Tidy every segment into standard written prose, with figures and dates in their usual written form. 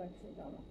লাগছে এটা আমার।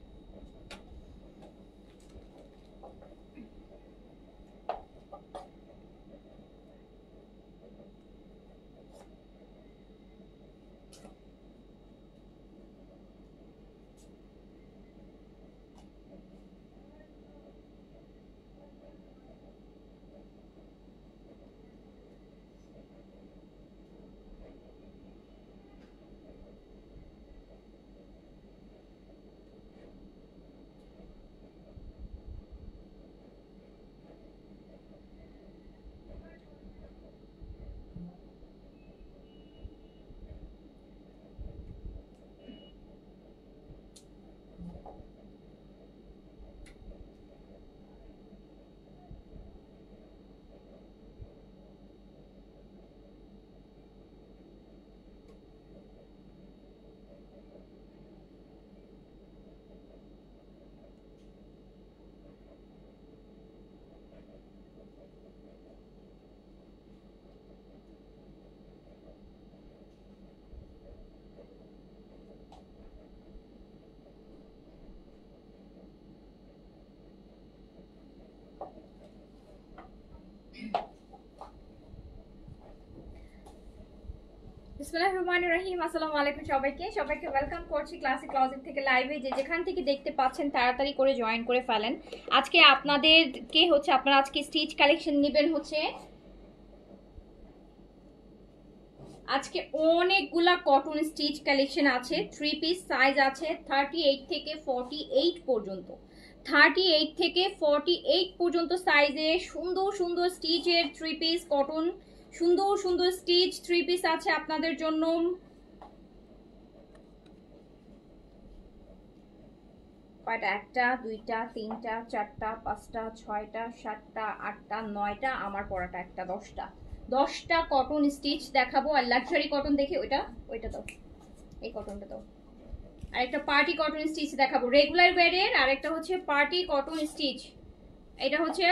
বিসমিল্লাহির রহমানির রহিম। আসসালামু আলাইকুম সবাইকে ওয়েলকাম করছি ক্লাসিক ক্লজেট থেকে লাইভে। যেখান থেকে দেখতে পাচ্ছেন তাড়াতাড়ি করে জয়েন করে ফেলেন। আজকে আপনাদেরকে হচ্ছে আপনারা আজকে স্টিচ কালেকশন নেবেন হচ্ছে আজকে অনেকগুলা কটন স্টিচ কালেকশন আছে। 3 পিস সাইজ আছে 38 থেকে 48 পর্যন্ত। 38 থেকে 48 পর্যন্ত সাইজে সুন্দর সুন্দর স্টিচের 3 পিস কটন, সুন্দর সুন্দর স্টিচ 3 পিস আছে আপনাদের জন্য। কয়টা? 1টা 2টা 3টা 4টা 5টা 6টা 7টা 8টা 9টা, আমার পরাটা একটা 10টা কটন স্টিচ দেখাবো। আর লাক্সারি কটন দেখি ওইটা দাও, এই কটনটা দাও। আর একটা পার্টি কটন স্টিচ দেখাবো রেগুলার ওয়্যারের, আর একটা হচ্ছে পার্টি কটন স্টিচ। এটা হচ্ছে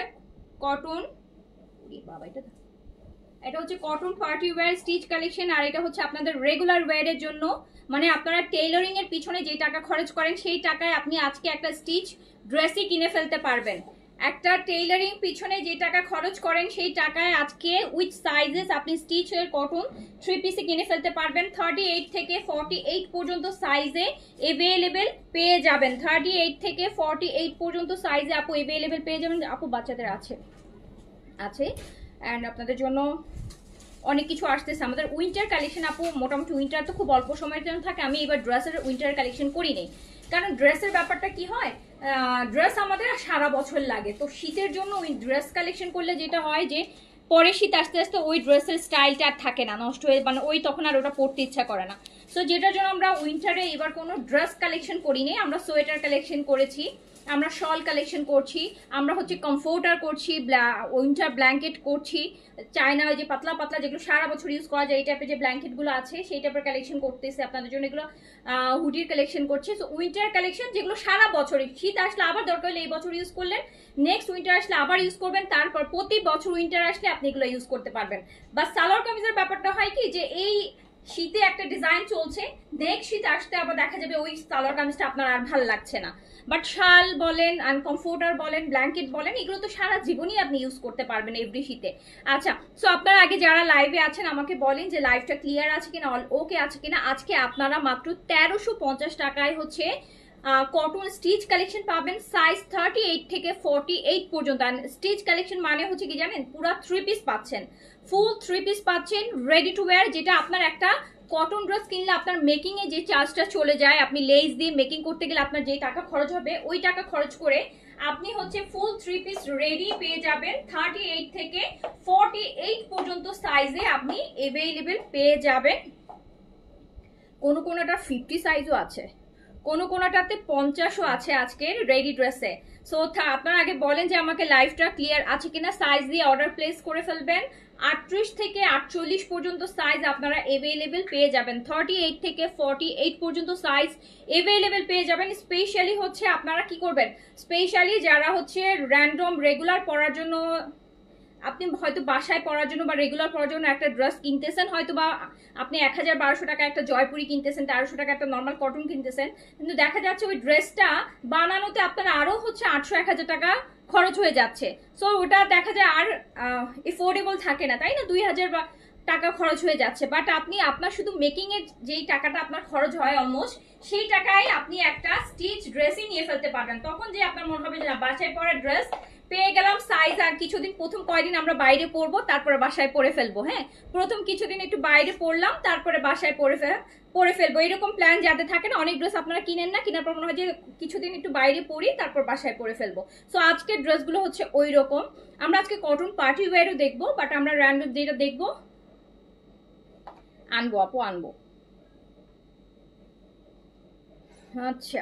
কটন, বাবা এটা হচ্ছে cotton party wear stitch collection. আর এটা হচ্ছে আপনাদের রেগুলার ওয়্যারের জন্য, মানে আপনারা টেইলরিং এর পিছনে যে টাকা খরচ করেন সেই টাকায় আপনি আজকে একটা স্টিচ ড্রেসই কিনে ফেলতে পারবেন। একটা টেইলরিং পিছনে যে টাকা খরচ করেন সেই টাকায় আজকে উইথ সাইজেস আপনি স্টিচের কটন 3 পিসে কিনে ফেলতে পারবেন। 38 থেকে 48 পর্যন্ত সাইজে এভেলেবেল পেয়ে যাবেন। 38 থেকে 48 পর্যন্ত সাইজে আপু এভেলেবেল পেয়ে যাবেন। আপু বাচ্চাদের আছে অ্যান্ড আপনাদের জন্য অনেক কিছু আসতেছে। আমাদের উইন্টার কালেকশন আপু মোটামুটি উইন্টার তো খুব অল্প সময়ের জন্য থাকে। আমি এবার ড্রেসের উইন্টার কালেকশন করি নেই, কারণ ড্রেসের ব্যাপারটা কি হয়, ড্রেস আমাদের সারা বছর লাগে। তো শীতের জন্য ওই ড্রেস কালেকশন করলে যেটা হয় যে পরে শীত আস্তে আস্তে ওই ড্রেসের স্টাইলটা আর থাকে না, নষ্ট হয়ে, মানে ওই তখন আর ওটা পরতে ইচ্ছা করে না। সো যেটার জন্য আমরা উইন্টারে এবার কোনো ড্রেস কালেকশন করিনি, আমরা সোয়েটার কালেকশন করেছি, আমরা শল কালেকশন করছি, আমরা হচ্ছে কমফোর্টার করছি, উইন্টার ব্ল্যাঙ্কেট করছি, চায়না যে পাতলা পাতলা যেগুলো সারা বছর ইউজ করা যায় এই টাইপের যে ব্ল্যাঙ্কেটগুলো আছে সেই টাইপের কালেকশন করতেছে আপনাদের জন্য। এগুলো হুডির কালেকশন করছে। সো উইন্টার কালেকশন যেগুলো সারা বছর, শীত আসলে আবার দরকার হলে এই বছর ইউজ করলেন, নেক্সট উইন্টার আসলে আবার ইউজ করবেন, তারপর প্রতি বছর উইন্টার আসলে আপনি এগুলো ইউজ করতে পারবেন। বা সালোয়ার কামিজের ব্যাপারটা হয় কি যে এই শীতে একটা ডিজাইন চলছে, নেক্সট শীত আসতে আবার দেখা যাবে ওই সালোয়ার কামিজটা আপনার আর ভালো লাগছে না। বাট শাল বলেন, আনকমফোর্টার বলেন, ব্ল্যাঙ্কেট বলেন, এগুলো তো সারা জীবনই আপনি ইউজ করতে পারবেন এভরি শীতে। আচ্ছা, সো আপনারা আগে যারা লাইভে আছেন আমাকে বলেন যে লাইভটা ক্লিয়ার আছে কিনা, অল ওকে আছে কিনা। আজকে আপনারা মাত্র 1350 টাকায় হচ্ছে কটন স্টিচ কালেকশন পাবেন সাইজ 38 থেকে 48 পর্যন্ত। স্টিচ কালেকশন মানে হচ্ছে কি জানেন, পুরা 3 পিস পাচ্ছেন, ফুল 3 পিস পাচ্ছেন রেডি টু ওয়্যার। যেটা আপনার একটা কটন ড্রেস কিনলে আপনার মেকিং এ যে চার্জটা চলে যায়, আপনি লেস দিয়ে মেকিং করতে গেলে আপনার যে টাকা খরচ হবে ওই টাকা খরচ করে আপনি হচ্ছে ফুল 3 পিস রেডি পেয়ে যাবেন। 38 থেকে 48 পর্যন্ত সাইজে আপনি এভেলেবেল পেয়ে যাবেন। কোনোটা 50 সাইজও আছে, কোনোটাতে 50ও আছে আজকের রেডি ড্রেসে। সো আপনারা আগে বলেন যে আমাকে লাইভটা ক্লিয়ার আছে কিনা, সাইজ দিয়ে অর্ডার প্লেস করে ফেলবেন। 38 থেকে 48 পর্যন্ত সাইজ আপনারা এভেলেবেল পেয়ে যাবেন। 38 থেকে 48 পর্যন্ত সাইজ এভেলেবেল পেয়ে যাবেন। স্পেশালি হচ্ছে আপনারা কি করবেন, স্পেশালি যারা হচ্ছে র্যান্ডম রেগুলার পরার জন্য আপনি হয়তো বাসায় পরার জন্য বা রেগুলার পরার জন্য একটা ড্রেস কিনতেছেন, হয়তো বা আপনি 1000-1200 টাকা একটা জয়পুরি কিনতেছেন, 1300 টাকা একটা নর্মাল কটন কিনতেছেন, কিন্তু দেখা যাচ্ছে ওই ড্রেসটা বানানোতে আপনার আরো হচ্ছে 800-1000 টাকা খরচ হয়ে যাচ্ছে। সো ওটা দেখা যায় আর এফোর্ডেবল থাকে না, তাই না? 2000 টাকা খরচ হয়ে যাচ্ছে। বাট আপনি আপনার শুধু মেকিং এর যেই টাকাটা আপনার খরচ হয় অলমোস্ট, সেই টাকায় আপনি একটা স্টিচ ড্রেসই নিয়ে ফেলতে পারবেন। তখন যে আপনার মনে হবে যে না, বাসায় পরা ড্রেস পেয়ে গেলাম, সাইজ আর কিছুদিন, প্রথম কয়দিন আমরা বাইরে পরবো, তারপরে বাসায় পরে ফেলবো। হ্যাঁ, প্রথম কিছুদিন একটু বাইরে পরলাম, তারপরে বাসায় পরে ফেলবো, এরকম প্ল্যান যাতে থাকে না। অনেক ড্রেস আপনারা কিনেন না, কেনার পর মনে হয় যে কিছুদিন একটু বাইরে পরি, তারপর বাসায় পরে ফেলবো। সো আজকের ড্রেসগুলো হচ্ছে ওই রকম। আমরা আজকে কটন পার্টি ওয়্যারও দেখবো, বাট আমরা র্যান্ডম যেটা দেখবো আনবো আপু, আনবো। আচ্ছা,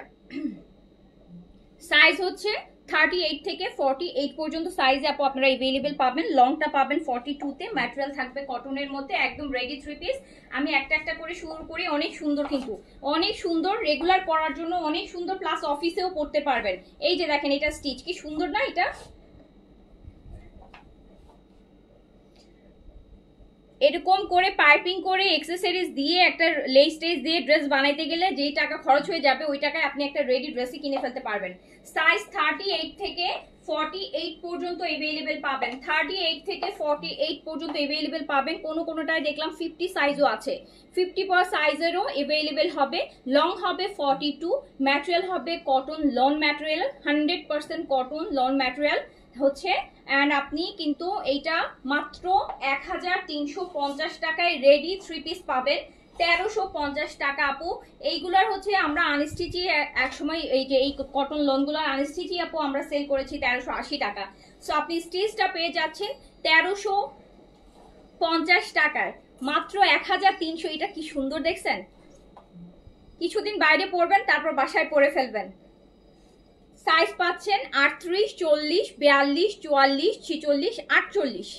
সাইজ হচ্ছে 38 থেকে 48 পর্যন্ত সাইজে আপু আপনারা এভেলেবেল পাবেন। লংটা পাবেন 42-তে, ম্যাটেরিয়াল থাকবে কটনের মধ্যে, একদম রেডি 3 পিস। আমি একটা একটা করে শুরু করি। অনেক সুন্দর, কিন্তু অনেক সুন্দর, রেগুলার পরার জন্য অনেক সুন্দর, প্লাস অফিসেও পরতে পারবেন। এই যে দেখেন, এটা স্টিচ কি সুন্দর না? এটা এরকম করে পাইপিং করে এক্সেসরিজ দিয়ে একটা লেস টেস দিয়ে ড্রেস বানাইতে গেলে যেই টাকা খরচ হয়ে যাবে, ওই টাকায় আপনি একটা রেডি ড্রেসই কিনে ফেলতে পারবেন। সাইজ 38 থেকে 48 পর্যন্ত এভেলেবেল পাবেন। 38 থেকে 48 পর্যন্ত এভেলেবেল পাবেন। কোনোটায় দেখলাম 50 সাইজও আছে, 50 পার সাইজেরও এভেলেবেল হবে। লং হবে 42, ম্যাটেরিয়াল হবে cotton loan material, 100% cotton loan material হচ্ছে। অ্যান্ড আপনি কিন্তু এইটা মাত্র 1350 টাকায় রেডি 3 পিস পাবেন। 1350 টাকা আপু। এইগুলার হচ্ছে আমরা আনস্টিচি এক সময়, এই যে এই কটন লোনগুলোর আনস্টিচি আপু আমরা সেল করেছি 1380 টাকা। সো আপনি স্টিচটা পেয়ে যাচ্ছেন 1350 টাকায়, মাত্র 1300। এটা কি সুন্দর দেখছেন? কিছুদিন বাইরে পরবেন, তারপর বাসায় পরে ফেলবেন। সাইজ পাচ্ছেন 38, 40, 42, 44, 46, 48,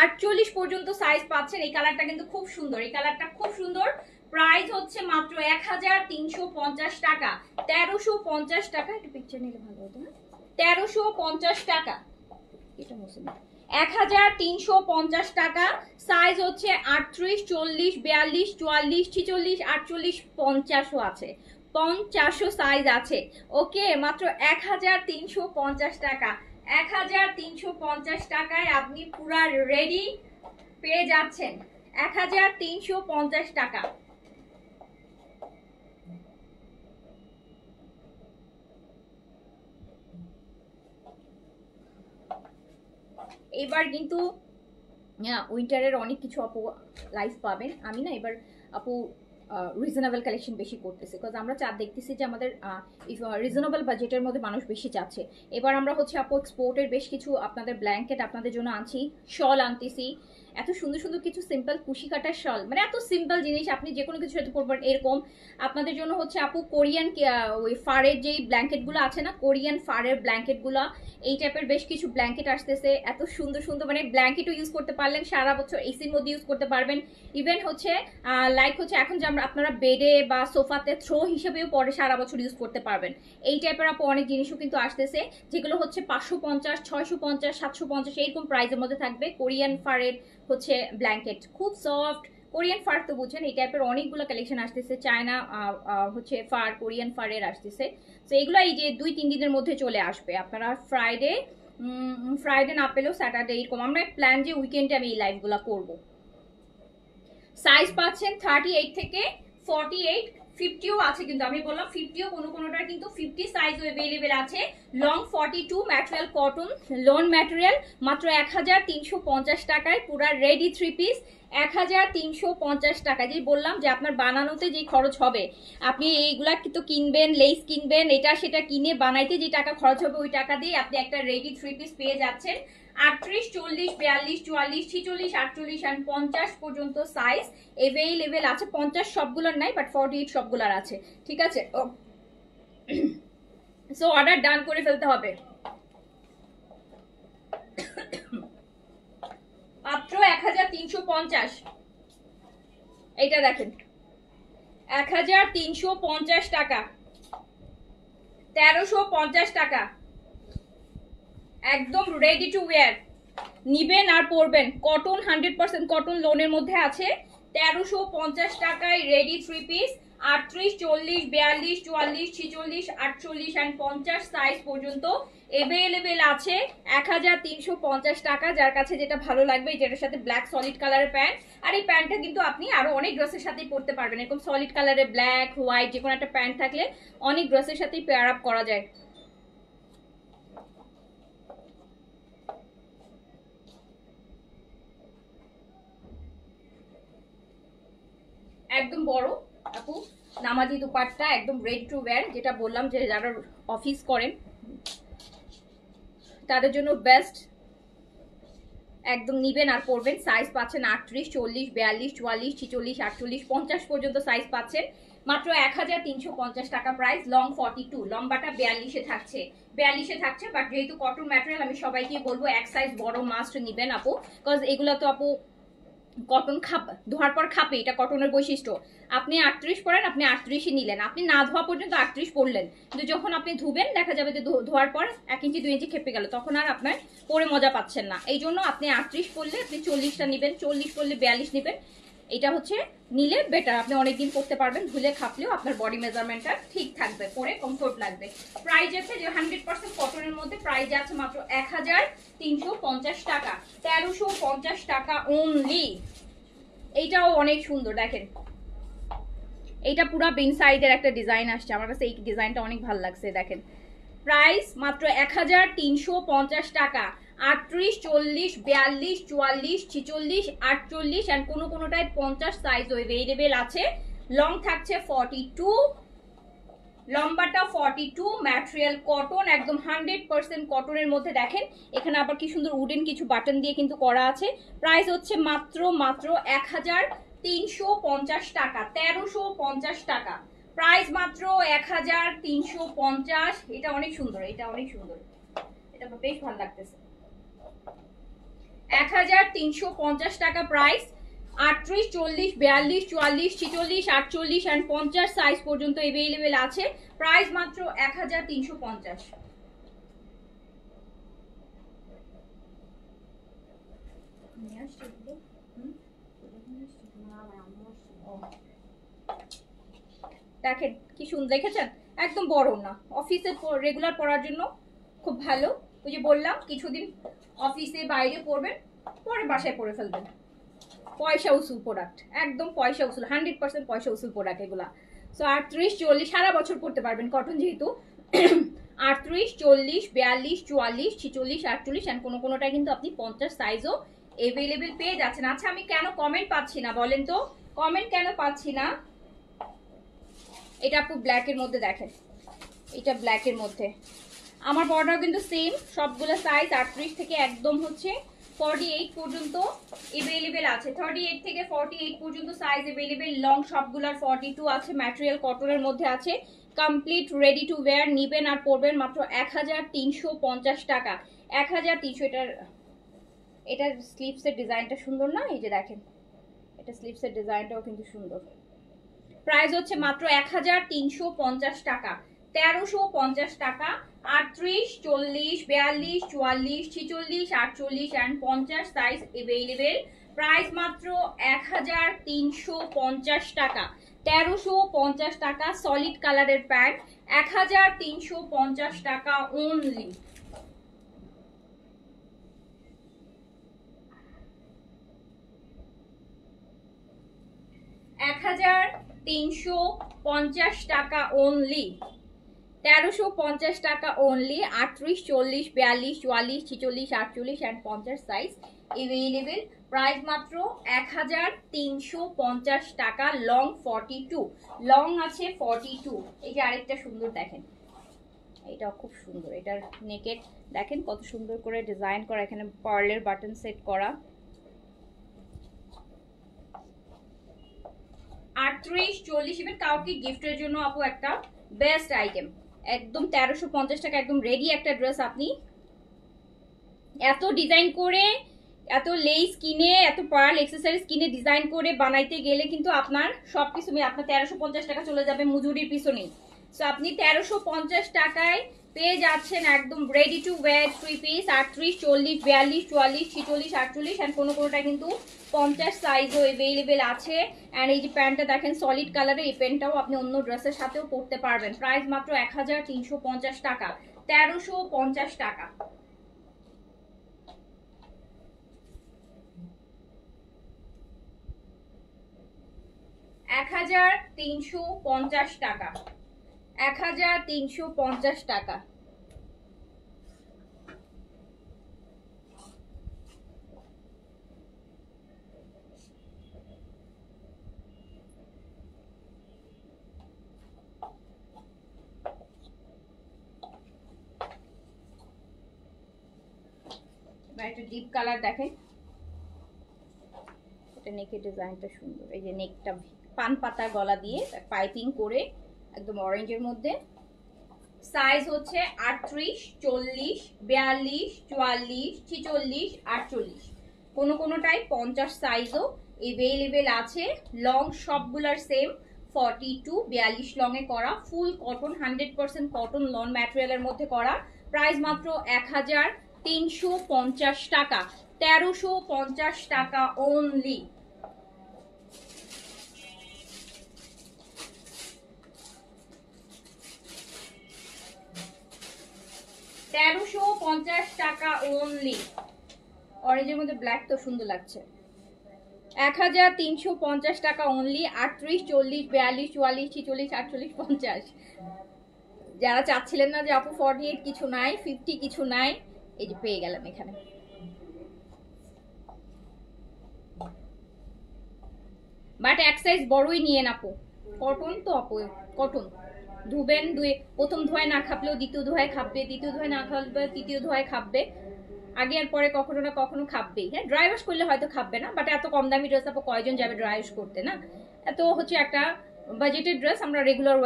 48 পর্যন্ত সাইজ পাচ্ছেন। এই কালারটা কিন্তু খুব সুন্দর, এই কালারটা খুব সুন্দর। প্রাইস হচ্ছে মাত্র 1350 টাকা, 1350 টাকা। একটু পিকচার নিলে ভালো হতো না? 1350 টাকা, এটা মুছে না। 1350 টাকা। সাইজ হচ্ছে 38, 40, 42, 44, 46, 48, 50ও আছে, 50ও সাইজ আছে। ওকে, মাত্র 1350 টাকা। 1350 টাকায় আপনি পুরা রেডি পেয়ে যাচ্ছেন। 1350 টাকা। এবার কিন্তু উইন্টারের অনেক কিছু আপু লাইভ পাবেন। আমি না এবার আপু রিজনেবল কালেকশন বেশি করতেছি, বিকজ আমরা দেখতেছি যে আমাদের রিজনেবল বাজেটের মধ্যে মানুষ বেশি চাচ্ছে। এবার আমরা হচ্ছে আপু এক্সপোর্টের বেশ কিছু আপনাদের ব্ল্যাঙ্কেট আপনাদের জন্য আনছি, শল আনতেছি। এত সুন্দর সুন্দর কিছু সিম্পল কুশি কাটার শল, মানে এত সিম্পল জিনিস আপনি যে কোনো কিছু সাথে পরবেন এরকম। আপনাদের জন্য হচ্ছে আপু কোরিয়ান ওই ফারের যেই ব্ল্যাঙ্কেটগুলো আছে না, কোরিয়ান ফারের ব্ল্যাঙ্কেটগুলো, এই টাইপের বেশ কিছু ব্ল্যাঙ্কেট আসতেছে। এত সুন্দর সুন্দর, মানে ব্ল্যাঙ্কেটও ইউজ করতে পারলেন সারা বছর, এসির মধ্যে ইউজ করতে পারবেন। ইভেন হচ্ছে লাইক হচ্ছে এখন যে আপনারা বেডে বা সোফাতে থ্রো হিসেবেও পরে সারা বছর ইউজ করতে পারবেন। এই টাইপের আপু অনেক জিনিসও কিন্তু আসতেছে, যেগুলো হচ্ছে 550, 650, 750 এইরকম প্রাইসের মধ্যে থাকবে। কোরিয়ান ফারের হচ্ছে ব্ল্যাঙ্কেট, খুব সফট। কোরিয়ান ফার তো বুঝছেন, এই টাইপের অনেকগুলো কালেকশন আসতেছে। চায়না হচ্ছে ফার, কোরিয়ান ফারের আসতেছে। তো এগুলো এই যে 2-3 দিনের মধ্যে চলে আসবে। আপনারা ফ্রাইডে না পেলেও স্যাটারডে এরকম আমরা প্ল্যান যে উইকেন্ডে আমি এই লাইভগুলো করবো। সাইজ পাচ্ছেন 38 থেকে 48, 50ও আছে, কিন্তু আমি বললাম 50ও কোনোটার কিন্তু 50 সাইজও अवेलेबल আছে। Long 42, material cotton loan material, মাত্র 1350 টাকায় পুরো রেডি 3 পিস। 1350 টাকা। যে বললাম যে আপনার বানানোতে যে খরচ হবে, আপনি এইগুলা কিন্তু কিনবেন, লেস কিনবেন, এটা সেটা কিনে বানাইতে যে টাকা খরচ হবে, ওই টাকা দিয়ে আপনি একটা রেডি 3 পিস পেয়ে যাচ্ছেন। 38, 40, 42, 44, 46, 48 আর 50 পর্যন্ত সাইজ अवेलेबल আছে। 50 সবগুলোর নাই, বাট 48 সবগুলোর আছে। ঠিক আছে, সো অর্ডার ডান করে ফেলতে হবে। মাত্র 1350। এইটা দেখেন, 1350 টাকা, 1350 টাকা, একদম রেডি টু ওয়্যার। নিবেন আর পরবেন। কটন 100% কটন লোনের মধ্যে আছে। 1350 টাকায় রেডি 3 পিস। 38, 40, 42, 44, 46, 48 এন্ড 50 সাইজ পর্যন্ত अवेलेबल আছে। 1350 টাকা। যার কাছে যেটা ভালো লাগবে, যেটার সাথে ব্ল্যাক সলিড কালারের প্যান্ট। আর এই প্যান্টটা কিন্তু আপনি আরো অনেক ড্রেসের সাথে পরতে পারবেন। এরকম সলিড কালারের ব্ল্যাক, হোয়াইট যে কোনো একটা প্যান্ট থাকলে অনেক ড্রেসের সাথে পেয়ার আপ করা যায়। একদম বড় আপু নামাজি দুপাট্টা, একদম রেডি টু ওয়্যার। যেটা বললাম যে যারা অফিস করেন তাদের জন্য বেস্ট। একদম নিবেন আর পরবেন। সাইজ পাচ্ছেন 38, 40, 42, 44, 46, 48, 50 পর্যন্ত সাইজ পাচ্ছেন। মাত্র 1350 টাকা প্রাইস। লং 42, লম্বাটা 42-এ থাকছে। 42-এ থাকছে, বাট যেহেতু কটন ম্যাটেরিয়াল আমি সবাইকে বলবো এক সাইজ বড় মাস্ট নিবেন আপু, বিকজ এগুলো তো আপু কটন ধোয়ার পর খাপে, এটা কটনের বৈশিষ্ট্য। আপনি 38 পরেন, আপনি 38ই নিলেন, আপনি না ধোয়া পর্যন্ত 38 পরলেন, কিন্তু যখন আপনি ধুবেন দেখা যাবে যে ধোয়ার পর 1 ইঞ্চি 2 ইঞ্চি খেপে গেল, তখন আর আপনার পরে মজা পাচ্ছেন না। এই জন্য আপনি 38 পরলে আপনি 40টা নেবেন, 40 পরলে 42 নেবেন। এটা হচ্ছে নিলে বেটার, আপনি অনেকদিন পরতে পারবেন, ধুলে খাপলেও আপনার বডি মেজারমেন্টটা ঠিক থাকবে, পরে কমফোর্ট লাগবে। প্রাইস আছে যে 100% কটনের মধ্যে, প্রাইস আছে মাত্র 1350 টাকা। 1350 টাকা অনলি। এইটাও অনেক সুন্দর, দেখেন এইটা পুরো বিন সাইডের একটা ডিজাইন আসছে, আমার কাছে এই ডিজাইনটা অনেক ভালো লাগছে। দেখেন প্রাইস মাত্র 1350 টাকা। 38, 40, 42, 44, 46, 48 এন্ড কোনোটায় 50 সাইজ अवेलेबल আছে। লং থাকছে 42, লম্বাটা 42, ম্যাটেরিয়াল কটন, একদম 100% কটনের মধ্যে। দেখেন এখানে আবার কি সুন্দর উডেন কিছু বাটন দিয়ে কিন্তু করা আছে। প্রাইস হচ্ছে মাত্র 1350 টাকা। 1350 টাকা প্রাইস, মাত্র 1350। এটা অনেক সুন্দর, এটা অনেক সুন্দর, এটা বেশ ভালো লাগতেছে। 1350 টাকা প্রাইস। 38, 40, 42, 44, 46, 48 এন্ড 50 সাইজ পর্যন্ত अवेलेबल আছে। প্রাইস মাত্র 1350। দেখেন কি সুন্দর, দেখেছেন একদম বড় না, অফিসে রেগুলার পরার জন্য খুব ভালো। ওই যে বললাম কিছুদিন অফিসে বাইরে পরবেন, পরে বাসায় পরে ফেলবেন। পয়সা উসুল প্রোডাক্ট, একদম পয়সা উসুল, 100% পয়সা উসুল প্রোডাক্ট এগুলা। সো 38, 40 সারা বছর পরতে পারবেন কটন যেহেতু। 38, 40, 42, 44, 46, 48 এন্ড কোনোটায় কিন্তু আপনি 50 সাইজও अवेलेबल পেয়ে যাচ্ছেন। আচ্ছা আমি কেন কমেন্ট পাচ্ছি না বলেন তো, কমেন্ট কেন পাচ্ছি না? এটা আপু ব্ল্যাকের মধ্যে, দেখেন এটা ব্ল্যাকের মধ্যে। আমার বর্ডার কিন্তু সেম, সবগুলো সাইজ 38 থেকে একদম হচ্ছে 48 পর্যন্ত अवेलेबल আছে। 38 থেকে 48 পর্যন্ত সাইজ अवेलेबल। লং সবগুলোর 42 আছে, ম্যাটেরিয়াল কটনের মধ্যে আছে, কমপ্লিট রেডি টু ওয়্যার। নিবেন আর পরবেন মাত্র 1350 টাকা। 1300। এটার স্লিভসের ডিজাইনটা সুন্দর না? এই যে দেখেন এটা স্লিভসের ডিজাইনটাও কিন্তু সুন্দর। প্রাইস হচ্ছে মাত্র 1350 টাকা। 1350 টাকা। 38, 40, 42, 44, 46, 48 এন্ড 50 সাইজ अवेलेबल। প্রাইস মাত্র 1350 টাকা। 1350 টাকা। সলিড কালারের প্যান্ট 1350 টাকা অনলি। টাকা অনলি। 1350 টাকা only. 38, 40, 42, 44, 46, 48 and 50 size available. Price মাত্র 1350 টাকা। লং 42, লং আছে 42। এই যে আরেকটা সুন্দর, দেখেন এটাও খুব সুন্দর। এটার নেকের দেখেন কত সুন্দর করে ডিজাইন করা, এখানে পার্লের বাটন সেট করা। 38, 40 ইভেন কাউকে গিফটের জন্য আপু একটা বেস্ট আইটেম। একদম 1350 টাকা, একদম রেডি একটা ড্রেস। আপনি এত ডিজাইন করে, এত লেস কিনে, এত পার্ল এক্সেসরিজ কিনে ডিজাইন করে বানাইতে গেলে কিন্তু আপনার সবকিছু আপনার 1350 টাকা চলে যাবে মজুরির পিছনেই। সো আপনি 1350 টাকায় পেয়ে যাচ্ছেন একদম ready to wear 3 piece 38 40 42 44 46 48 and কোনোটা কিন্তু 50 সাইজও अवेलेबल আছে। এন্ড এই যে প্যান্টটা দেখেন সলিড কালারের, এই প্যান্টটাও আপনি অন্য ড্রেসের সাথেও পরতে পারবেন। প্রাইস মাত্র 1350 টাকা, 1350 টাকা। 1350 টাকা, 1350 টাকা। একটা ডিপ কালার দেখেন, এটা নেকের ডিজাইনটা সুন্দর। এই যে নেকটা পান পাতা গলা দিয়ে পাইপিং করে একদম অরেঞ্জের মধ্যে। সাইজ হচ্ছে 38 40 42 44 46 48, কোনোটাই 50 সাইজও अवेलेबल আছে। লং সবগুলার সেম 42 42 লং এ করা, ফুল কটন 100% কটন লন ম্যাটেরিয়ালের মধ্যে করা। প্রাইস মাত্র 1350 টাকা, 1350 টাকা অনলি। টাকা অনলি। অরেঞ্জের মধ্যে ব্ল্যাক তো সুন্দর লাগছে। 1350 টাকা অনলি। 38 40 42 44 46 48 50। যারা চাচ্ছিলেন না যে আপু 48 কিছু নাই, 50 কিছু নাই, এই যে পেয়ে গেলাম এখানে। বাট এক সাইজ বড়ই নিয়েন আপু, কটন তো আপু, কটন ধুবেন, প্রথম ধোয়ায় না খাবলেও দ্বিতীয় ধোয়ায় খাবে, দ্বিতীয় ধোয়ায় না খাবলে তৃতীয় ধোয়ায় খাবে, আগে আর পরে কখনো না কখনো খাবেই। হ্যাঁ, ড্রাই ওয়াশ করলে হয়তো খাবে না, বাট এত কম দামি ড্রেস আপু কয়জন যাবে ড্রাই ওয়াশ করতে, না? এত হচ্ছে একটা বাজেটের ড্রেস আমরা রেগুলার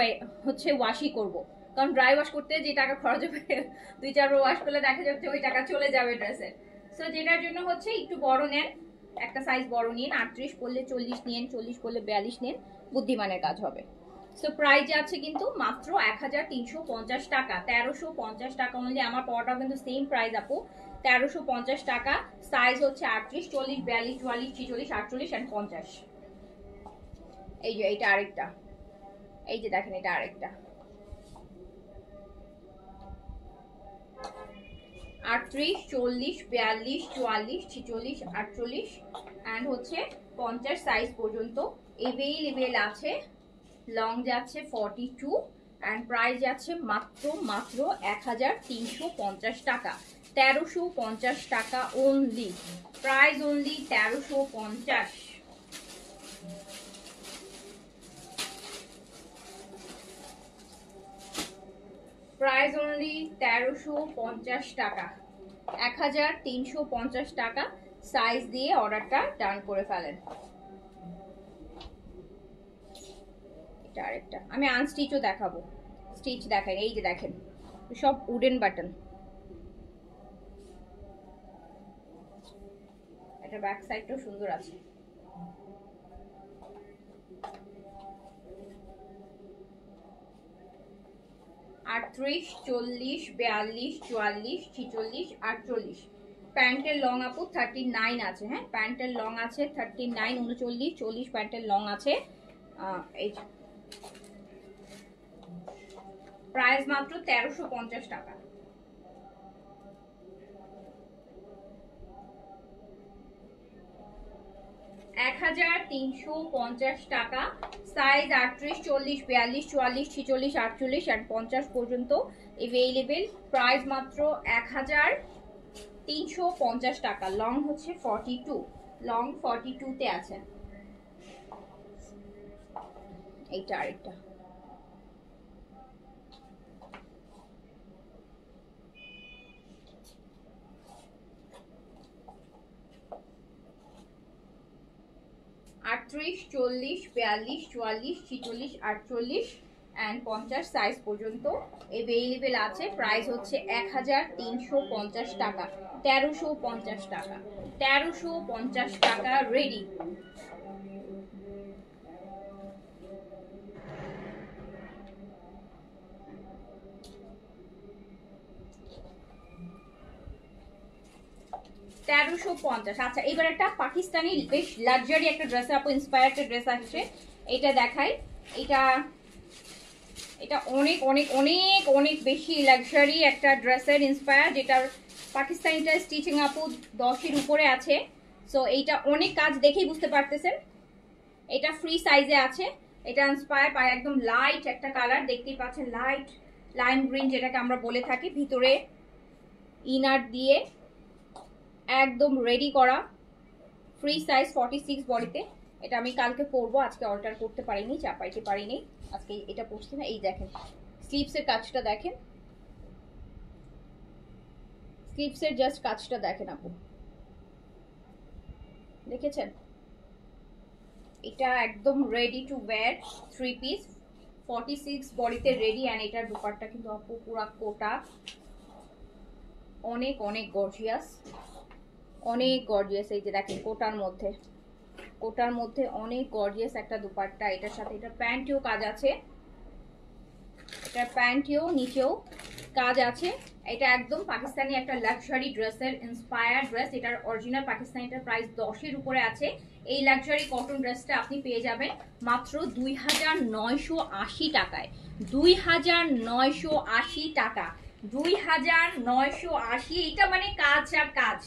হচ্ছে ওয়াশই করব, কারণ ড্রাই ওয়াশ করতে যে টাকা খরচ হবে 2-4 ওয়াশ করলে দেখা যাচ্ছে ওই টাকা চলে যাবে ড্রেসে। সো যেটার জন্য হচ্ছে একটু বড় নেন, একটা সাইজ বড় নিন। 38 করলে 40 নিন, 40 করলে 42 নিন, বুদ্ধিমানের কাজ হবে। সো প্রাইস আছে কিন্তু মাত্র 1350 টাকা, 1350 টাকা অনুযায়ী। আমার পড়াটাও কিন্তু সেম প্রাইস আপু, 1350 টাকা। সাইজ হচ্ছে 38 40 42 44 46 48 এন্ড 50। এই যে এটা আরেকটা, এই যে দেখেন এটা আরেকটা 38 40 42 44 46 48 এন্ড হচ্ছে 50 সাইজ পর্যন্ত अवेलेबल আছে। লং যাচ্ছে 42 এন্ড প্রাইস যাচ্ছে মাত্র 1350 টাকা, 1350 টাকা only. Price only 1350। Price only 1350 টাকা, 1350 টাকা। সাইজ দিয়ে অর্ডারটা ডান করে ফেলেন। এটা আরেকটা আমি আনস্টিচও দেখাবো, স্টিচ দেখেন, এই যে দেখেন সব উডেন বাটন। এটা ব্যাক সাইডটাও সুন্দর আছে। আটত্রিশ 40 42 44 46 48। প্যান্টের লং আপু 39 আছে। হ্যাঁ, প্যান্টের লং আছে 39 39 40 প্যান্টের লং আছে। এই প্রাইস মাত্র 1350 টাকা। এক 1350 টাকা। সাইজ 38 40 42 44 46 48 আর 50 পর্যন্ত अवेलेबल। প্রাইস মাত্র 1350 টাকা। লং হচ্ছে 42, লং 42 তে আছে। এইটা আরেকটা আটত্রিশ 40 42 44 46 48 এন্ড 50 সাইজ পর্যন্ত अवेलेबल আছে। প্রাইস হচ্ছে 1350 টাকা, 1350 টাকা, 1350 টাকা রেডি। 1350। আচ্ছা এবার একটা পাকিস্তানি বেশ লাক্সারি একটা ড্রেস আপু ইন্সপায়ার একটা ড্রেস আসছে, এটা দেখাই। এটা এটা অনেক অনেক অনেক অনেক বেশি লাক্সারি একটা ড্রেসের ইন্সপায়ার, যেটার পাকিস্তানিটা স্টিচিং আপু 10-এর উপরে আছে। সো এইটা অনেক কাজ দেখেই বুঝতে পারতেছেন। এটা ফ্রি সাইজে আছে, এটা ইন্সপায়ার পায় একদম লাইট একটা কালার দেখতেই পাচ্ছেন, লাইট লাইম গ্রিন যেটাকে আমরা বলে থাকি। ভিতরে ইনার দিয়ে একদম রেডি করা, ফ্রি সাইজ 46 বডিতে। এটা আমি কালকে পরবো, আজকে অল্টার করতে পারিনি, চাপাইতে পারিনি, আজকে এটা পরছি না। এই দেখেন স্লিভসের কাজটা দেখেন, স্লিভসের জাস্ট কাজটা দেখেন আপু, দেখেছেন? এটা একদম রেডি টু ওয়্যার 3 পিস 46 বডিতে রেডি। অ্যান্ড এটার দুপাট্টা কিন্তু আপু পুরা কোটা, অনেক অনেক গর্জিয়াস, অনেক গর্জিয়াস। এই যে দেখেন কোটার মধ্যে, কোটার মধ্যে অনেক গর্জিয়াস একটা দুপাট্টা। এটার সাথে এটা প্যান্টেও কাজ আছে, এটা প্যান্টেও নিচেও কাজ আছে। এটা একদম পাকিস্তানি একটা লাক্সারি ড্রেসের ইন্সপায়ার ড্রেস। এটার অরিজিনাল পাকিস্তানিটার প্রাইস 10-এর উপরে আছে। এই লাক্সারি কটন ড্রেসটা আপনি পেয়ে যাবেন মাত্র 2980 টাকায়। 2980 টাকা, 2980। এটা মানে কাজ আর কাজ।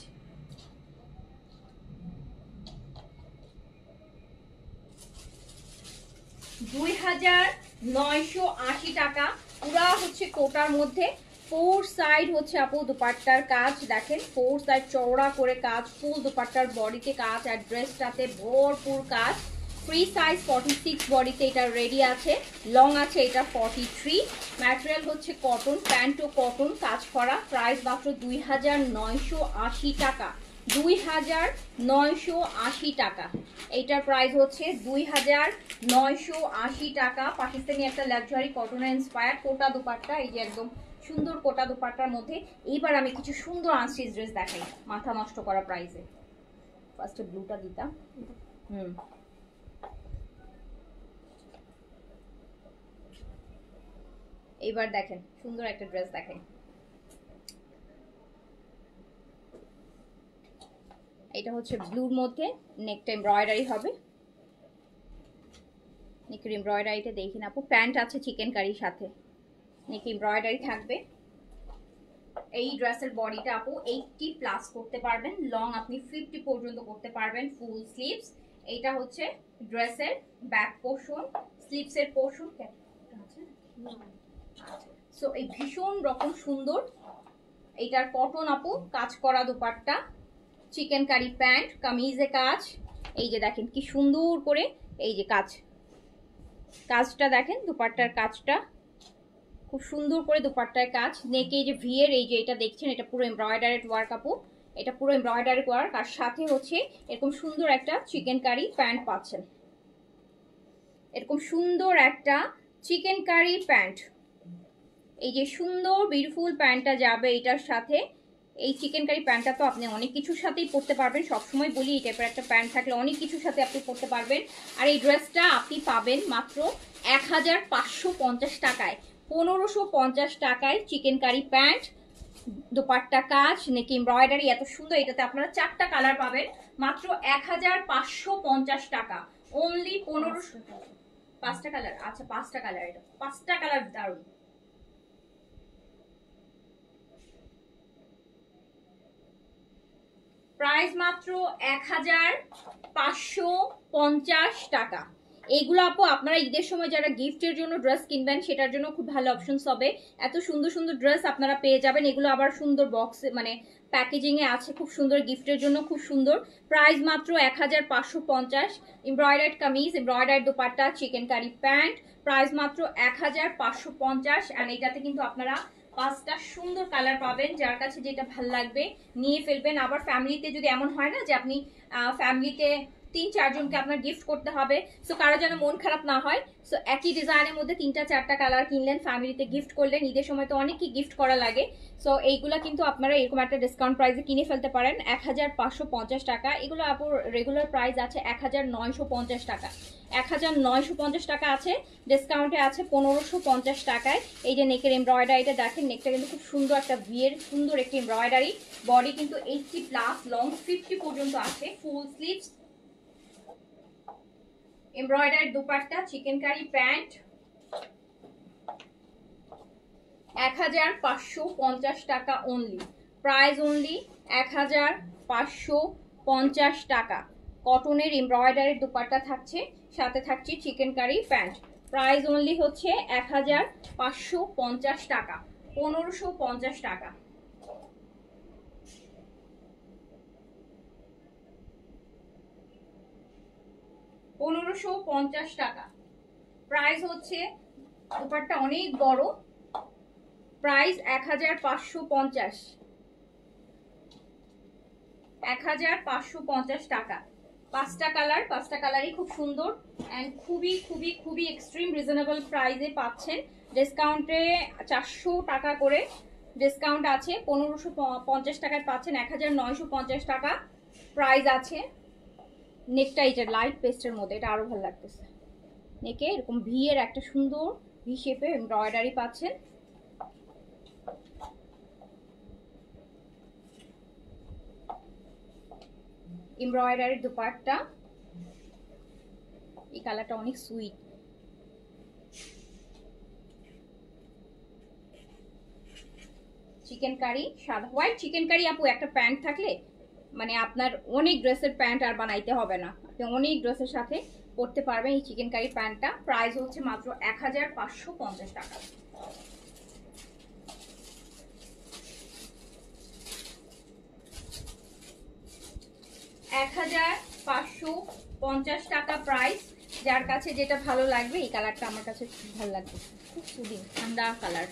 $2980 টাকা, পুরা হচ্ছে কোটার মধ্যে। 4 সাইড হচ্ছে আপু দুপাট্টার কাজ দেখেন, 4 সাইড চওড়া করে কাজ, ফুল দুপাট্টার বডিতে কাজ, আর ড্রেসটাতে ভরপুর কাজ। ফ্রি সাইজ 46 বডিতে এটা রেডি আছে, লং আছে এটা 43। ম্যাটেরিয়াল হচ্ছে কটন, প্যান্টও কটন, কাজ করা। প্রাইস মাত্র 2980 টাকা, 2980 টাকা। এইটার প্রাইস হচ্ছে 2980 টাকা। পাকিস্তানি একটা লাক্সারি কটনের ইন্সপায়ার কোটা দুপাট্টা, এই যে একদম সুন্দর কোটা দুপাট্টার মধ্যে। এইবার আমি কিছু সুন্দর আনস্টিচ ড্রেস দেখাই মাথা নষ্ট করা প্রাইসে। ফার্স্টে ব্লুটা দিতাম। এইবার দেখেন সুন্দর একটা ড্রেস দেখাই। এটা হচ্ছে ব্লুর মধ্যে, নেকটা এমব্রয়ডারি হবে। নেকের এমব্রয়ডারিটা দেখি না আপু, প্যান্ট আছে চিকেন কারির সাথে, নেকে এমব্রয়ডারি থাকবে। এই ড্রেসের বডিটা আপু 80+ করতে পারবেন, লং আপনি 50 পর্যন্ত করতে পারবেন, ফুল স্লিভস। এইটা হচ্ছে ড্রেসের ব্যাক পোর্শন, স্লিভসের পোর্শন। সো এই ভীষণ রকম সুন্দর। এইটার কটন আপু, কাজ করা দুপাট্টা, চিকেন কারি প্যান্ট, কামিজে কাজ। এই যে দেখেন কি সুন্দর করে এই যে কাজটা দেখেন, দুপাট্টার কাজটা খুব সুন্দর করে দুপাট্টার কাজ। নেকে এই যে ভিয়ের এই যে এটা দেখছেন, এটা পুরো এমব্রয়ডারি ওয়ার্ক আপু, এটা পুরো এমব্রয়ডারি ওয়ার্ক। আর সাথে হচ্ছে এরকম সুন্দর একটা চিকেন কারি প্যান্ট পাচ্ছেন, এরকম সুন্দর একটা চিকেন কারি প্যান্ট। এই যে সুন্দর বিউটিফুল প্যান্টটা যাবে এটার সাথে। এই চিকেন কারি প্যান্টটা তো আপনি অনেক কিছুর সাথেই পরতে পারবেন, সবসময় বলি এই টাইপের একটা প্যান্ট থাকলে অনেক কিছুর সাথে আপনি পরতে পারবেন। আর এই ড্রেসটা আপনি পাবেন মাত্র 1550 টাকায়, 1550 টাকায় চিকেন কারি প্যান্ট, দুপাট্টা কাজ, নেকি এমব্রয়ডারি এত সুন্দর। এটাতে আপনারা 4টা কালার পাবেন, মাত্র 1550 টাকা, অনলি 1500। 5টা কালার, আচ্ছা 5টা কালার, এটা 5টা কালার দারুন। প্রাইস মাত্র 1550 টাকা। এইগুলো আপু আপনারা ঈদের সময় যারা গিফটের জন্য ড্রেস কিনবেন সেটার জন্য খুব ভালো অপশনস হবে। এত সুন্দর সুন্দর ড্রেস আপনারা পেয়ে যাবেন। এগুলো আবার সুন্দর বক্সে মানে প্যাকেজিং এ আছে, খুব সুন্দর, গিফটের জন্য খুব সুন্দর। প্রাইস মাত্র 1550। Embroidered kameez, embroidered dupatta, chikankari pant, price মাত্র 1550। এন্ড এটাতে কিন্তু আপনারা 5টা সুন্দর কালার পাবেন, যার কাছে যেটা ভালো লাগবে নিয়ে ফেলবেন। আবার ফ্যামিলিতে যদি এমন হয় না যে আপনি ফ্যামিলিতে 3-4 জনকে আপনার গিফট করতে হবে। সো কারো যেন মন খারাপ না হয়। সো একই ডিজাইনের মধ্যে 3টা 4টা কালার কিনলেন, ফ্যামিলিতে গিফট করলেন, ঈদের সময় তো অনেকই গিফট করা লাগে। সো এইগুলা কিন্তু আপনারা এরকম একটা ডিসকাউন্ট প্রাইসে কিনে ফেলতে পারেন 1550 টাকা। এগুলো আপুর রেগুলার প্রাইস আছে 1950 টাকা। 1950 টাকা আছে, ডিসকাউন্টে আছে 1550 টাকায়। এই যে নেকের এমব্রয়ডারিটা দেখেন, নেকটা কিন্তু খুব সুন্দর একটা বিয়ের সুন্দর একটি এমব্রয়ডারি। বডি কিন্তু 80+ লং 50 পর্যন্ত আছে, full sleeves, embroidery dupatta, chikankari pant. 1550 টাকা অনলি, প্রাইস অনলি 1550 টাকা। কটনের এমব্রয়ডারির দুপাট্টা থাকছে, সাথে থাকছে chikankari pant. Price only হচ্ছে 1550 টাকা, 1550 টাকা। টাকা প্রাইস হচ্ছে। দুপাট্টা অনেক বড়, প্রাইস 1550, 1550 টাকা। 5টা কালার, 5টা কালারই খুব সুন্দর এন্ড খুবই খুবই খুবই এক্সট্রিম রিজনেবল প্রাইসে পাচ্ছেন। ডিসকাউন্টে 400 টাকা করে ডিসকাউন্ট আছে, 1550 টাকায় পাচ্ছেন 1950 টাকা প্রাইস আছে। নেকটা এই যে লাইট পেস্টের মধ্যে, এটা আরো ভালো লাগতেছে। নেকে এরকম ভি এর একটা সুন্দর ভি শেপে এমব্রয়ডারি পাচ্ছেন। এমব্রয়ডারির দুপাট্টা, এই কালারটা অনেক সুইট। চিকেন কারি সাদা হোয়াইট চিকেন কারি আপু একটা প্যান্ট থাকলে মানে আপনার অনেক ড্রেসের প্যান্ট আর বানাইতে হবে না, আপনি অনেক ড্রেসের সাথে পরতে পারবেন এই চিকেন কারি প্যান্টটা। প্রাইস হচ্ছে মাত্র 1550 টাকা। টাকা প্রাইস। যার কাছে যেটা ভালো লাগবে, এই কালারটা আমার কাছে খুব ভালো লাগবে, খুব সুদিন ঠান্ডা কালার,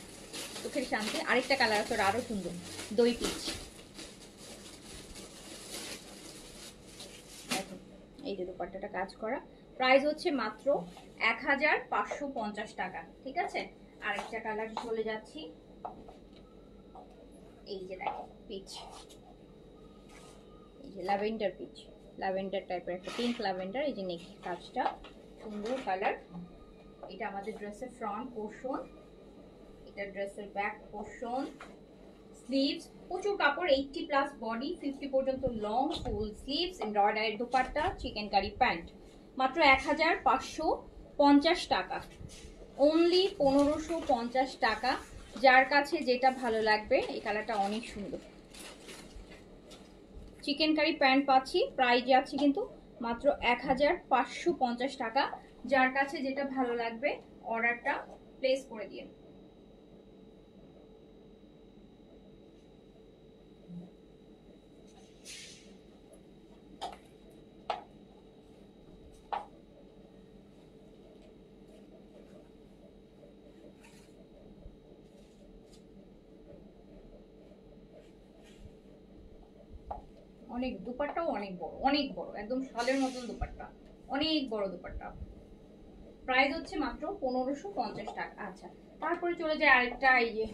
চোখের শান্তি। আরেকটা কালার আছে আরো সুন্দর, দই পিচ। এই যে দুপাট্টাটা কাজ করা, প্রাইস হচ্ছে মাত্র 1550 টাকা। ঠিক আছে, আরেকটা কালার চলে যাচ্ছি। এই যে দেখো পিচ, এই যে ল্যাভেন্ডার পিচ, ল্যাভেন্ডার টাইপের একটা পিঙ্ক ল্যাভেন্ডার। এই যে নেক কাজটা সুন্দর কালার। এটা আমাদের ড্রেসের ফ্রন্ট পোর্শন, এটা ড্রেসের ব্যাক পোর্শন, স্লিভস প্রচুর কাপড়, 80+ বডি, 50 পর্যন্ত long full sleeves, embroidery dupatta, chikankari pant. মাত্র 1550 টাকা, অনলি 1550 টাকা। যার কাছে যেটা ভালো লাগবে, এই কালারটা অনেক সুন্দর। চিকেন কারি প্যান্ট পাচ্ছি, প্রাইস যাচ্ছে কিন্তু মাত্র 1550 টাকা। যার কাছে যেটা ভালো লাগবে অর্ডারটা প্লেস করে দিন। অনেক দুপাট্টাও অনেক বড়, অনেক বড়, একদম শালের মতন দুপাট্টা, অনেক বড় দুপাট্টা। প্রাইস হচ্ছে মাত্র 1550 টাকা। আচ্ছা, তারপরে চলে যায় আরেকটা, এই যে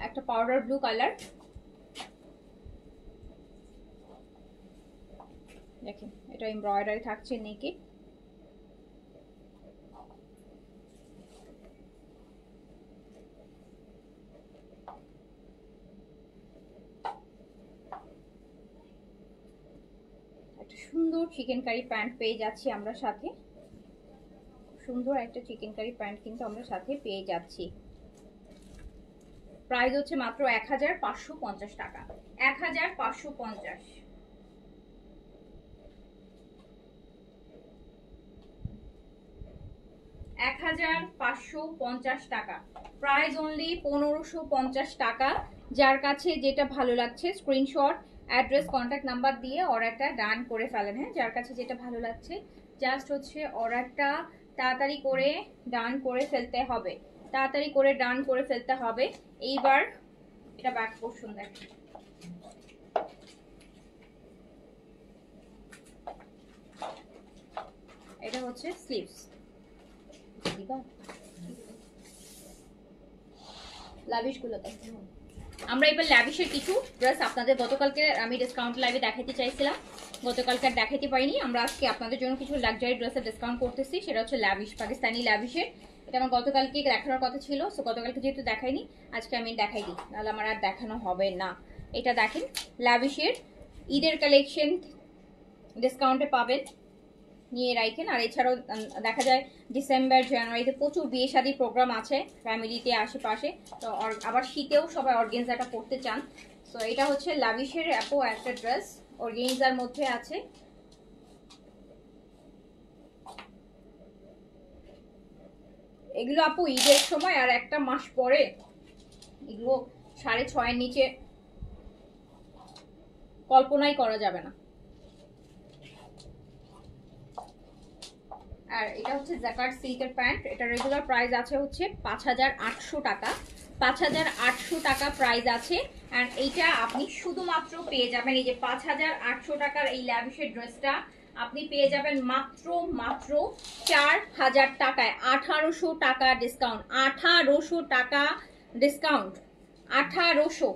একটা পাউডার ব্লু কালার, দেখেন এটা এমব্রয়ডারি থাকছে নেকে। একটা সুন্দর চিকেন কারি প্যান্ট পেয়ে যাচ্ছি আমরা সাথে, সুন্দর একটা চিকেন কারি প্যান্ট কিন্তু আমরা সাথে পেয়ে যাচ্ছি। প্রাইস হচ্ছে মাত্র 1550 টাকা, 1550। টাকা, প্রাইস অনলি 1550 টাকা। যার কাছে যেটা ভালো লাগছে স্ক্রিনশট, অ্যাড্রেস, কন্ট্যাক্ট নাম্বার দিয়ে অর্ডারটা ডান করে ফেলেন। হ্যাঁ, যার কাছে যেটা ভালো লাগছে জাস্ট হচ্ছে অর্ডারটা তাড়াতাড়ি করে ডান করে ফেলতে হবে, তাড়াতাড়ি করে ডান করে ফেলতে হবে। এইবার এটা ব্যাক পোর্শন দেখেন, এটা হচ্ছে স্লিভস। লাভিশ গুলো আমরা এবার ল্যাভিশের কিছু ড্রেস আপনাদের গতকালকে আমি ডিসকাউন্ট লাইভে দেখাতে চাইছিলাম, গতকালকে আর দেখাতে পারিনি। আমরা আজকে আপনাদের জন্য কিছু লাক্সারি ড্রেসের ডিসকাউন্ট করতেছি, সেটা হচ্ছে ল্যাভিশ, পাকিস্তানি ল্যাভিশের। এটা আমার গতকালকে দেখানোর কথা ছিল, সো গতকালকে যেহেতু দেখাইনি আজকে আমি দেখাই দিই, নাহলে আমার আর দেখানো হবে না। এটা দেখেন ল্যাভিশের ঈদের কালেকশন ডিসকাউন্টে পাবেন, নিয়ে রাখেন। আর এছাড়াও দেখা যায় ডিসেম্বর জানুয়ারিতে প্রচুর বিয়ে শাদী প্রোগ্রাম আছে ফ্যামিলিতে আশেপাশে, তো আবার শীতেও সবাই অর্গেনজাটা পরতে চান। তো এটা হচ্ছে লাভিশের আপু একটা ড্রেস, অর্গেনজার মধ্যে আছে। এগুলো আপু ঈদের সময় আর একটা মাস পরে এগুলো 6.5-এর নিচে কল্পনাই করা যাবে না। আর এটা হচ্ছে জ্যাকার্ড সিল্কের প্যান্ট, এটা রেগুলার প্রাইস আছে হচ্ছে 5800 টাকা, 5800 টাকা প্রাইস আছে। আর এইটা আপনি শুধুমাত্র পেয়ে যাবেন, এই যে 5800 টাকার এই ল্যাভিশের ড্রেসটা আপনি পেয়ে যাবেন মাত্র 4000 টাকায়। 1800 টাকা ডিসকাউন্ট, 1800 টাকা ডিসকাউন্ট, 1800,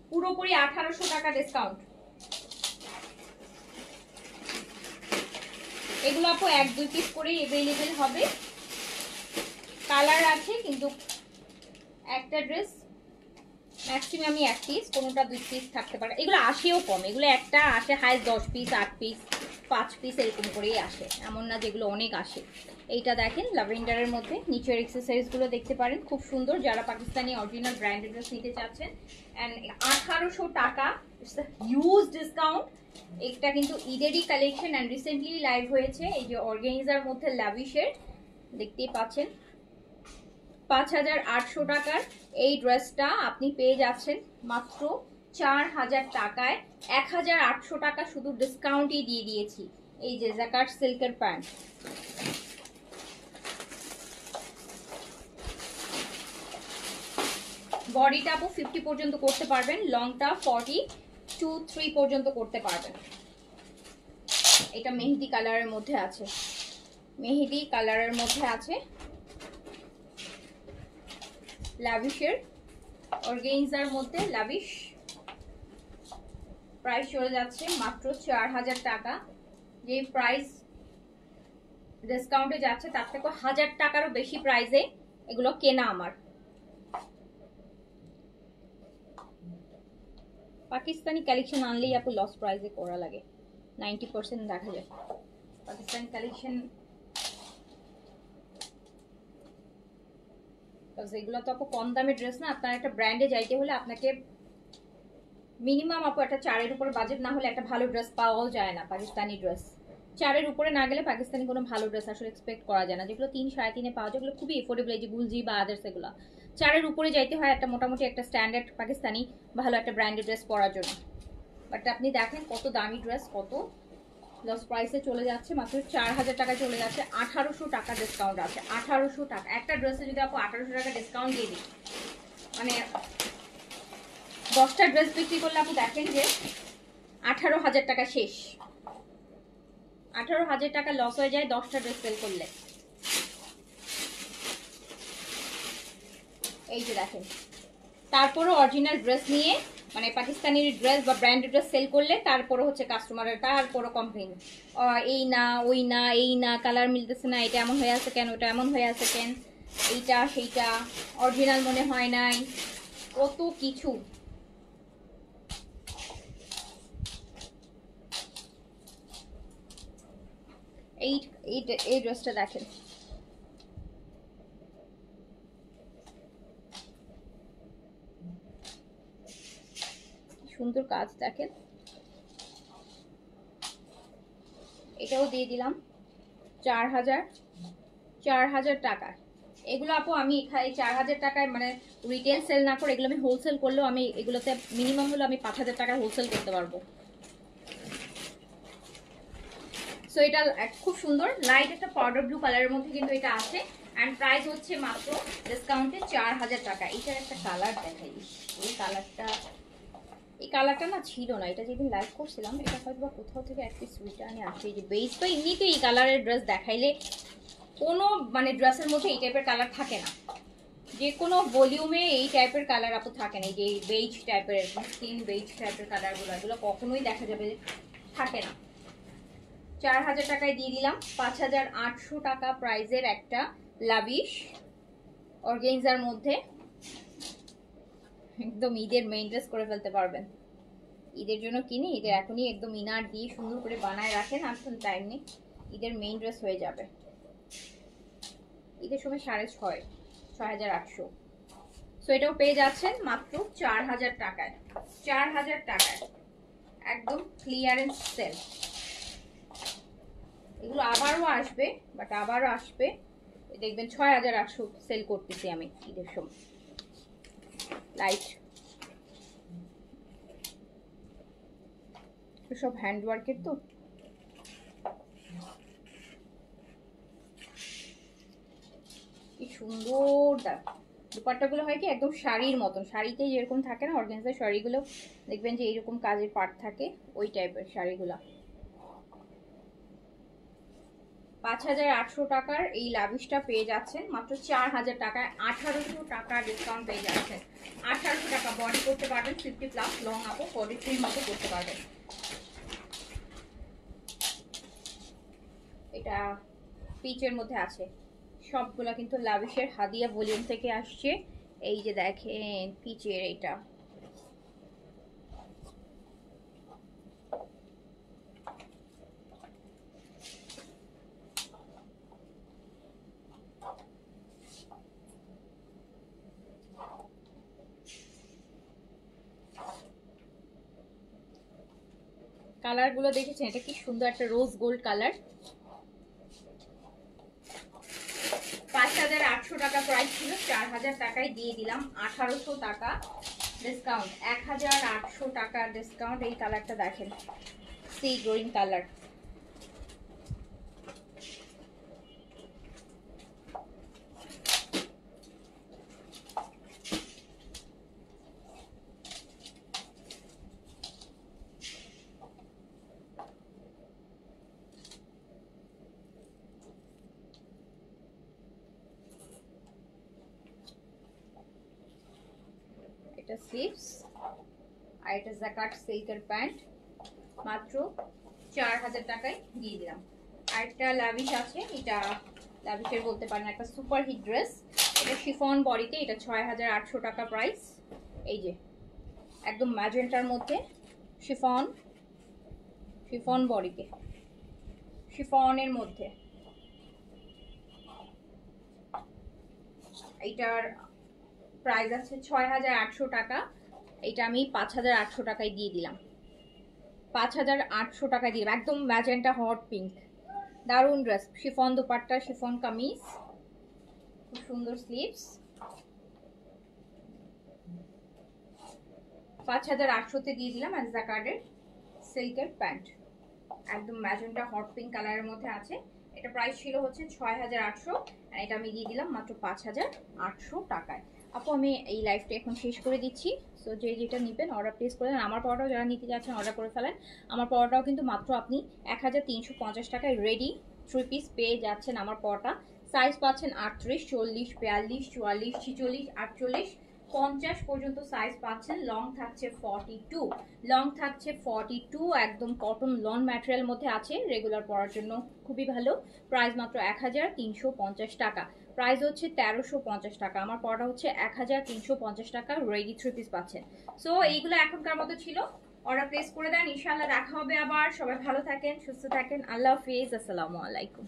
পুরোপুরি 1800 টাকা ডিসকাউন্ট। এগুলো আপু 1-2 পিস করে अवेलेबल হবে, কালার আছে কিন্তু একটা ড্রেস ম্যাক্সিমামই 1 পিস, কোনোটা 2 পিস থাকতে পারে। এগুলো আসেও কম, এগুলো একটা আসে হাই 10 পিস, 8 পিস, 5 পিস এরকম করেই আসে, এমন না যেগুলো অনেক আসে। এইটা দেখেন ল্যাভেন্ডারের মধ্যে, নিচের এক্সেসরিজগুলো দেখতে পারেন খুব সুন্দর, যারা পাকিস্তানি অরিজিনাল ব্র্যান্ডেড ড্রেস নিতে চাচ্ছেন। এন্ড 1800 টাকা, ইটস আ হিউজ ডিসকাউন্ট। এটা কিন্তু ঈদেরই কালেকশন এন্ড রিসেন্টলি লাইভ হয়েছে। এই যে অর্গানাইজার মধ্যে ল্যাভিশের দেখতেই পাচ্ছেন 5800 টাকার এই ড্রেসটা আপনি পেয়ে যাচ্ছেন মাত্র 4000 টাকায়। 1800 টাকা শুধু ডিসকাউন্টই দিয়ে দিয়েছি। এই যে জ্যাকার্ড সিল্কের প্যান্ট, বডিটা আপু 50 পর্যন্ত করতে পারবেন, লংটা 42-3 পর্যন্ত করতে পারবেন। এটা মেহেদি কালারের মধ্যে আছে, মেহেদি কালারের মধ্যে আছে লাভিশের অর্গানজার মধ্যে। লাভিশ প্রাইস চলে যাচ্ছে মাত্র 4000 টাকা, যে প্রাইস ডিসকাউন্টে যাচ্ছে তার থেকে 1000 টাকারও বেশি প্রাইসে এগুলো কেনা আমার। পাকিস্তানি কালেকশন আনলেই আপু লস প্রাইসে করা লাগে, 90% দেখা যায় পাকিস্তানি কালেকশন। এগুলো তো আপু কম দামের ড্রেস না, আপনার একটা ব্র্যান্ডে যাইতে হলে আপনাকে মিনিমাম আপু একটা 4-এর উপরে বাজেট না হলে একটা ভালো ড্রেস পাওয়াও যায় না। পাকিস্তানি ড্রেস 4-এর উপরে না গেলে পাকিস্তানি কোনো ভালো ড্রেস আসলে এক্সপেক্ট করা যায় না। যেগুলো 3-3.5-এ পাওয়া যায় ওগুলো খুবই এফোর্ডেবল, এই যে গুলজি বা আদার্স, এগুলো 4-এর উপরে যাইতে হয় একটা মোটামুটি একটা স্ট্যান্ডার্ড পাকিস্তানি ভালো একটা ব্র্যান্ডেড ড্রেস পরার জন্য। বাট আপনি দেখেন কত দামি ড্রেস, কত লস প্রাইসে চলে যাচ্ছে, মাত্র 4000 টাকায় চলে যাচ্ছে। 1800 টাকা ডিসকাউন্ট আছে, 1800 টাকা একটা ড্রেসে যদি আপু 1800 টাকা ডিসকাউন্ট দিয়ে দিই, মানে 10টা ড্রেস বিক্রি করলে আপনি দেখেন যে 18000 টাকা শেষ, 18000 টাকা লস হয়ে যায় 10টা ড্রেস সেল করলে। এই যে দেখেন, তারপরও অরিজিনাল ড্রেস নিয়ে মানে পাকিস্তানি ড্রেস বা ব্র্যান্ডেড ড্রেস সেল করলে তারপরও হচ্ছে কাস্টমারের তারপরও কমপ্লেন, এই না ওই না, এই না কালার মিলতেছে না, এটা এমন হয়ে আছে কেন, ওটা এমন হয়ে আছে কেন, এইটা সেইটা অরিজিনাল মনে হয় নাই, কত কিছু। এই ড্রেসটা দেখেন, সুন্দর কাজ দেখেন, এটাও দিয়ে দিলাম 4000 টাকা। এগুলো আপু আমি এখানে 4000 টাকায় মানে রিটেল সেল না করে এগুলো আমি হোলসেল করলেও আমি এগুলোতে মিনিমাম হলো আমি 5000 টাকায় হোলসেল করতে পারবো। সো এটা খুব সুন্দর লাইট একটা পাউডার ব্লু কালারের মধ্যে কিন্তু এটা আছে, এন্ড প্রাইস হচ্ছে মাত্র ডিসকাউন্টে 4000 টাকা। এটার একটা কালার দেখাই, এই কালারটা এই কালারটা না ছিল না, এটা যেদিন লাইভ করছিলাম এটা হয়তো বা কোথাও থেকে এক পিস রিটার্নে আসে। যে বেস বা এমনি তো এই কালারের ড্রেস দেখাইলে কোনো মানে ড্রেসের মধ্যে এই টাইপের কালার থাকে না, যে কোনো ভলিউমে এই টাইপের কালার আপু থাকে না। এই যে বেজ টাইপের স্কিন বেজ টাইপের কালারগুলো এগুলো কখনোই দেখা যাবে থাকে না। 4000 টাকায় দিয়ে দিলাম 5800 টাকা প্রাইজের একটা লাভিশ অর্গানজার মধ্যে। একদম ঈদের মেইন ড্রেস করে ফেলতে পারবেন। ঈদের জন্য কিনে ঈদের এখনই একদম ইনার দিয়ে সুন্দর করে বানায় রাখেন, আসলে টাইম নেই, ঈদের মেইন ড্রেস হয়ে যাবে। ঈদের সময় 6800। সো এটাও পেয়ে যাচ্ছেন মাত্র 4000 টাকায়। 4000 টাকায় একদম ক্লিয়ারেন্স সেল। এগুলো আবারও আসবে, বাট আবারও আসবে দেখবেন 6800 সেল করতেছি আমি ঈদের সময়। লাইট সব হ্যান্ডওয়ার্কের তো, কি সুন্দর দুপাট্টাগুলো হয় কি একদম শাড়ির মতন, শাড়িতে যেরকম থাকে না অর্গানজার শাড়িগুলো দেখবেন যে এরকম কাজের পার্ট থাকে, ওই টাইপের শাড়িগুলো। 5800 টাকার এই লাভিশটা পেয়ে যাচ্ছেন মাত্র 4000 টাকায়। 1800 টাকা ডিসকাউন্ট পেয়ে যাচ্ছেন। 1800 টাকা বডি করতে পারবেন 50+ লং আপু 43 মতো করতে পারবেন। এটা পিচের মধ্যে আছে, সবগুলা কিন্তু লাভিশের হাদিয়া ভলিউম থেকে আসছে। এই যে দেখেন পিচের এটা, কালার গুলো দেখেছেন, এটা কি সুন্দর একটা রোজ গোল্ড কালার। 5800 টাকা প্রাইস ছিল, 4000 টাকায় দিয়ে দিলাম 1800 টাকা ডিসকাউন্ট। 1800 টাকা ডিসকাউন্ট। এই কালারটা দেখেন, সি গ্রিন কালার। এটা স্লিভস আর এটা জাকাট সিল্কের প্যান্ট, মাত্র 4000 টাকায় দিয়ে দিলাম। আরেকটা লাভিশ আছে, এটা লাভিশের বলতে পারেন একটা সুপার হিট ড্রেস। এটা শিফন বডিতে, এটা 6800 টাকা প্রাইস। এই যে একদম ম্যাজেন্টার মধ্যে শিফন, শিফন বডিতে, শিফনের মধ্যে। এইটার প্রাইস আছে 6800 টাকা। এটা আমি 5800 টাকায় দিয়ে দিলাম। 5800 টাকায় দিয়ে দিলাম, একদম ম্যাজেন্টা হট পিঙ্ক, দারুন dress. Chiffon dupatta, chiffon kameez, খুব সুন্দর স্লিভস। 5800-তে দিয়ে দিলাম। আর জাকার্ডের সিল্কের প্যান্ট, একদম ম্যাজেন্টা হট পিঙ্ক কালারের মধ্যে আছে। এটা প্রাইস ছিল হচ্ছে 6800, আর এটা আমি দিয়ে দিলাম মাত্র 5800 টাকায়। আপু আমি এই লাইভটা এখন শেষ করে দিচ্ছি। সো যে যেটা নেবেন অর্ডার প্লেস করে দেন। আমার পাওয়াটাও যারা নিতে যাচ্ছেন অর্ডার করে ফেলেন। আমার পাওয়াটাও কিন্তু মাত্র আপনি 1350 টাকায় রেডি 3 পিস পেয়ে যাচ্ছেন। আমার পাওয়াটা সাইজ পাচ্ছেন 38, 40, 42, 44, 46, 48, 50 পর্যন্ত সাইজ পাচ্ছেন। লং থাকছে 42, লং থাকছে 42, একদম কটন লন ম্যাটেরিয়াল মধ্যে আছে, রেগুলার পরার জন্য খুবই ভালো। প্রাইস মাত্র 1350 টাকা, প্রাইস হচ্ছে 1350 টাকা। আমার পড়াটা হচ্ছে 1350 টাকা, রেডি 3 পিস পাচ্ছেন। সো এইগুলো এখনকার মতো ছিল, অর্ডার প্লেস করে দেন, ইনশাআল্লাহ দেখা হবে আবার। সবাই ভালো থাকেন, সুস্থ থাকেন, আল্লাহ হাফেজ, আসসালামু আলাইকুম।